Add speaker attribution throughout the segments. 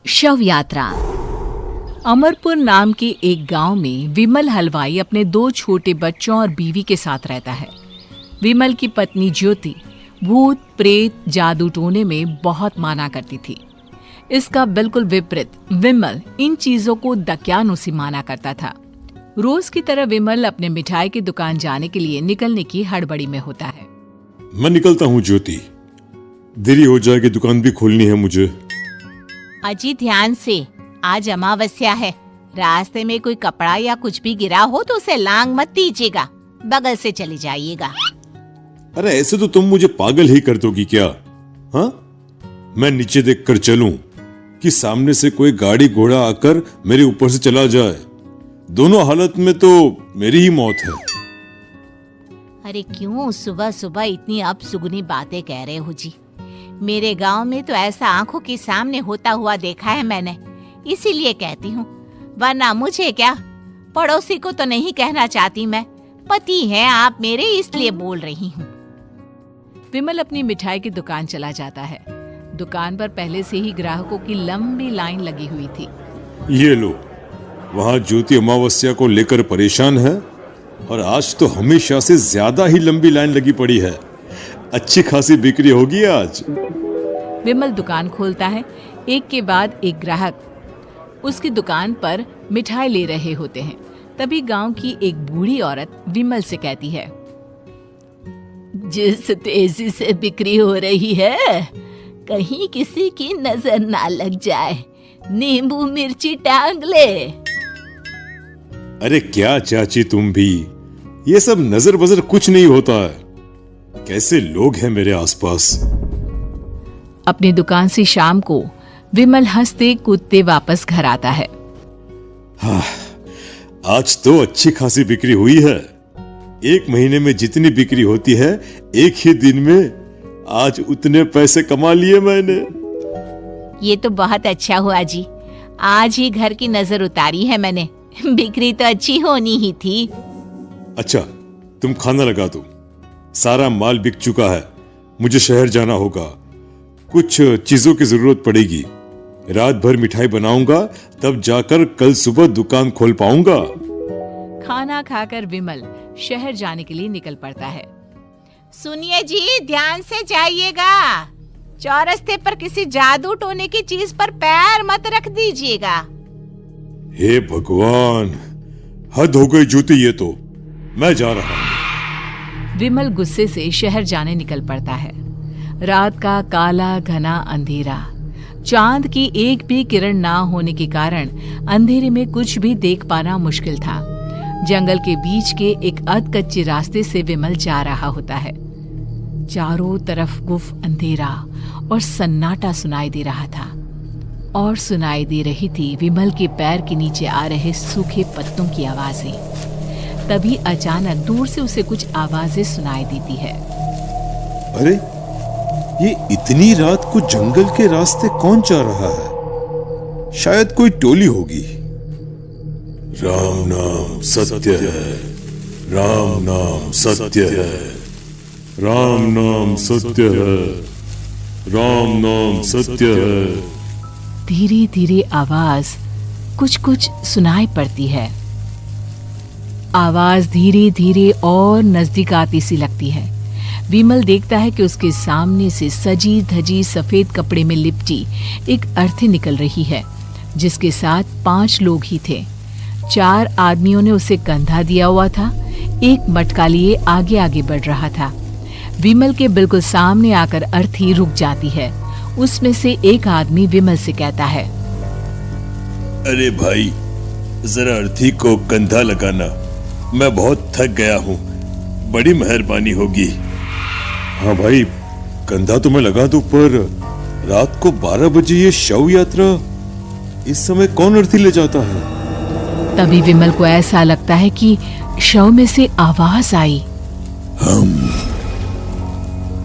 Speaker 1: शव यात्रा। अमरपुर नाम के एक गांव में विमल हलवाई अपने 2 छोटे बच्चों और बीवी के साथ रहता है। विमल की पत्नी ज्योति भूत प्रेत जादू टोने में बहुत माना करती थी। इसका बिल्कुल विपरीत विमल इन चीजों को दक्यानुसी माना करता था। रोज की तरह विमल अपने मिठाई की दुकान जाने के लिए निकलने की हड़बड़ी में होता है।
Speaker 2: मैं निकलता हूँ ज्योति, देरी हो जाएगी, दुकान भी खोलनी है मुझे।
Speaker 3: अजी ध्यान से, आज अमावस्या है। रास्ते में कोई कपड़ा या कुछ भी गिरा हो तो उसे लांग मत दीजिएगा, बगल से चली जाइएगा।
Speaker 2: अरे ऐसे तो तुम मुझे पागल ही कर दोगी क्या? हाँ, मैं नीचे देखकर चलूं कि सामने से कोई गाड़ी घोड़ा आकर मेरे ऊपर से चला जाए? दोनों हालत में तो मेरी ही मौत है।
Speaker 3: अरे क्यों सुबह सुबह इतनी अपसुगनी बातें कह रहे हो जी? मेरे गांव में तो ऐसा आंखों के सामने होता हुआ देखा है मैंने, इसीलिए कहती हूँ, वरना मुझे क्या, पड़ोसी को तो नहीं कहना चाहती मैं। पति हैं आप मेरे, इसलिए बोल रही हूँ।
Speaker 1: विमल अपनी मिठाई की दुकान चला जाता है। दुकान पर पहले से ही ग्राहकों की लंबी लाइन लगी हुई थी।
Speaker 2: ये लो, वहाँ ज्योति अमावस्या को लेकर परेशान है और आज तो हमेशा से ज्यादा ही लंबी लाइन लगी पड़ी है। अच्छी खासी बिक्री होगी आज।
Speaker 1: विमल दुकान खोलता है। एक के बाद एक ग्राहक उसकी दुकान पर मिठाई ले रहे होते हैं। तभी गांव की एक बूढ़ी औरत विमल से कहती है,
Speaker 3: जिस तेजी से बिक्री हो रही है, कहीं किसी की नजर ना लग जाए, नींबू मिर्ची टांग ले।
Speaker 2: अरे क्या चाची तुम भी, ये सब नजर बजर कुछ नहीं होता है। कैसे लोग हैं मेरे आसपास।
Speaker 1: अपनी दुकान से शाम को विमल हंसते कूदते वापस घर आता है।
Speaker 2: हाँ, आज तो अच्छी खासी बिक्री हुई है। एक महीने में जितनी बिक्री होती है, एक ही दिन में आज उतने पैसे कमा लिए मैंने।
Speaker 3: ये तो बहुत अच्छा हुआ जी, आज ही घर की नजर उतारी है मैंने। बिक्री तो अच्छी होनी ही थी।
Speaker 2: अच्छा, तुम खाना लगा दो, सारा माल बिक चुका है। मुझे शहर जाना होगा, कुछ चीजों की जरूरत पड़ेगी। रात भर मिठाई बनाऊंगा, तब जाकर कल सुबह दुकान खोल पाऊंगा।
Speaker 1: खाना खाकर विमल शहर जाने के लिए निकल पड़ता है।
Speaker 3: सुनिए जी, ध्यान से जाइएगा। चौरस्ते पर किसी जादू टोने की चीज पर पैर मत रख दीजिएगा।
Speaker 2: हे भगवान, हद हो गई ज्योति, ये तो मैं जा रहा हूं।
Speaker 1: विमल गुस्से से शहर जाने निकल पड़ता है। रात का काला घना अंधेरा, चांद की एक भी किरण ना होने के कारण अंधेरे में कुछ भी देख पाना मुश्किल था। जंगल के बीच के एक अधकच्चे रास्ते से विमल जा रहा होता है। चारों तरफ गुफ अंधेरा और सन्नाटा सुनाई दे रहा था, और सुनाई दे रही थी विमल के पैर के नीचे आ रहे सूखे पत्तों की आवाजें। तभी अचानक दूर से उसे कुछ आवाजें सुनाई देती है।
Speaker 2: अरे, ये इतनी रात को जंगल के रास्ते कौन जा रहा है? शायद कोई टोली होगी। राम नाम सत्य है, राम नाम सत्य है, राम नाम सत्य है, राम नाम सत्य है।
Speaker 1: धीरे धीरे आवाज कुछ कुछ सुनाई पड़ती है। आवाज धीरे धीरे और नजदीक आती सी लगती है। विमल देखता है कि उसके सामने से सजी धजी सफेद कपड़े में लिपटी एक अर्थी निकल रही है, जिसके साथ 5 लोग ही थे। 4 आदमियों ने उसे कंधा दिया हुआ था। एक मटका लिए आगे आगे बढ़ रहा था। विमल के बिल्कुल सामने आकर अर्थी रुक जाती है। उसमें से एक आदमी विमल से कहता है,
Speaker 2: अरे भाई, जरा अर्थी को कंधा लगाना, मैं बहुत थक गया हूँ, बड़ी मेहरबानी होगी। हाँ भाई, कंधा तो मैं लगा दूं, पर रात को 12 बजे ये शव यात्रा, इस समय कौन अर्थी ले जाता है?
Speaker 1: तभी विमल को ऐसा लगता है कि शव में से आवाज आई,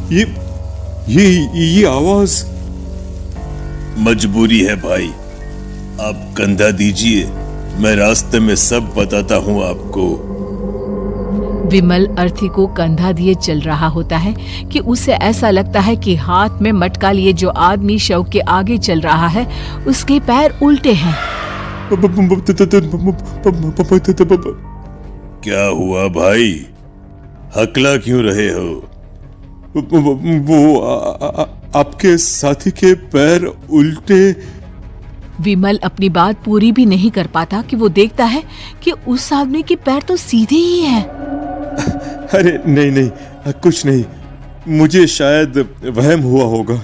Speaker 2: ये आवाज। मजबूरी है भाई, आप कंधा दीजिए, मैं रास्ते में सब बताता हूँ आपको।
Speaker 1: विमल अर्थी को कंधा दिए चल रहा होता है कि उसे ऐसा लगता है कि हाथ में मटका लिए जो आदमी शव के आगे चल रहा है उसके पैर उल्टे हैं।
Speaker 2: क्या हुआ भाई, हकला क्यों रहे हो? आपके साथी के पैर उल्टे।
Speaker 1: विमल अपनी बात पूरी भी नहीं कर पाता कि वो देखता है कि उस आदमी के पैर तो सीधे ही हैं।
Speaker 2: अरे नहीं, कुछ नहीं, मुझे शायद वहम हुआ होगा।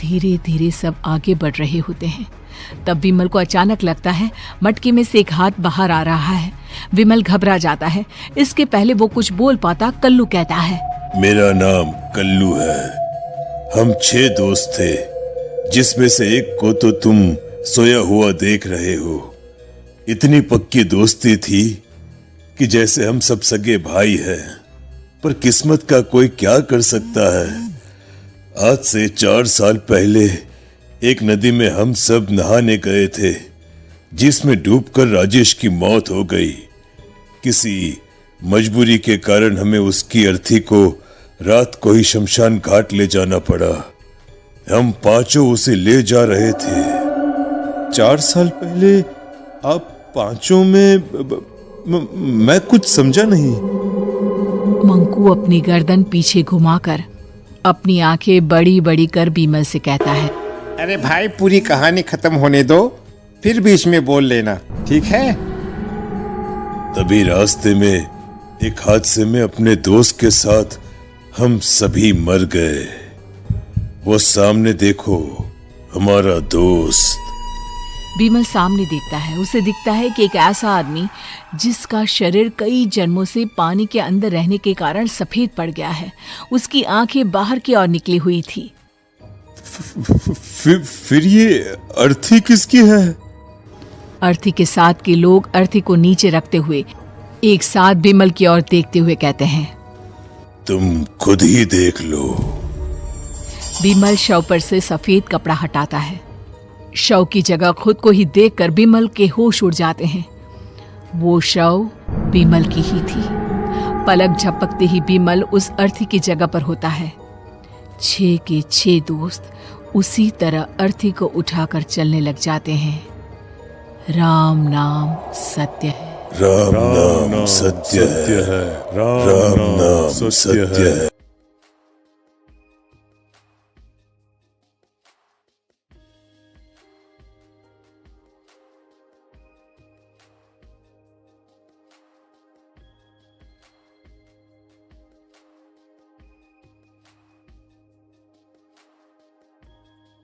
Speaker 1: धीरे धीरे सब आगे बढ़ रहे होते हैं। तब विमल को अचानक लगता है मटके में से एक हाथ बाहर आ रहा है। विमल घबरा जाता है। इसके पहले वो कुछ बोल पाता, कल्लू कहता है,
Speaker 2: मेरा नाम कल्लू है। हम 6 दोस्त थे, जिसमें से एक को तो तुम सोया हुआ देख रहे हो। इतनी पक्की दोस्ती थी कि जैसे हम सब सगे भाई हैं। पर किस्मत का कोई क्या कर सकता है। आज से 4 साल पहले एक नदी में हम सब नहाने गए थे, जिसमें डूबकर राजेश की मौत हो गई। किसी मजबूरी के कारण हमें उसकी अर्थी को रात को ही शमशान घाट ले जाना पड़ा। हम 5 उसे ले जा रहे थे। 4 साल पहले आप 5 में मैं कुछ समझा नहीं।
Speaker 1: मंकू अपनी गर्दन पीछे घुमाकर अपनी आंखें बड़ी बड़ी कर विमल से कहता है,
Speaker 4: अरे भाई, पूरी कहानी खत्म होने दो, फिर बीच में बोल लेना, ठीक है?
Speaker 2: तभी रास्ते में एक हादसे में अपने दोस्त के साथ हम सभी मर गए। वो सामने देखो, हमारा दोस्त।
Speaker 1: विमल सामने देखता है। उसे दिखता है कि एक ऐसा आदमी जिसका शरीर कई जन्मों से पानी के अंदर रहने के कारण सफेद पड़ गया है। उसकी आंखें बाहर की ओर निकली हुई थी।
Speaker 2: फिर ये अर्थी किसकी है?
Speaker 1: अर्थी के साथ के लोग अर्थी को नीचे रखते हुए एक साथ विमल की ओर देखते हुए कहते हैं,
Speaker 2: तुम खुद ही देख लो।
Speaker 1: विमल शव पर से सफेद कपड़ा हटाता है। शव की जगह खुद को ही देखकर विमल के होश उड़ जाते हैं। वो शव विमल की ही थी। पलक झपकते ही विमल उस अर्थी की जगह पर होता है। 6 के 6 दोस्त उसी तरह अर्थी को उठाकर चलने लग जाते हैं। राम नाम सत्य है।
Speaker 2: राम नाम सत्य है। राम नाम सत्य है।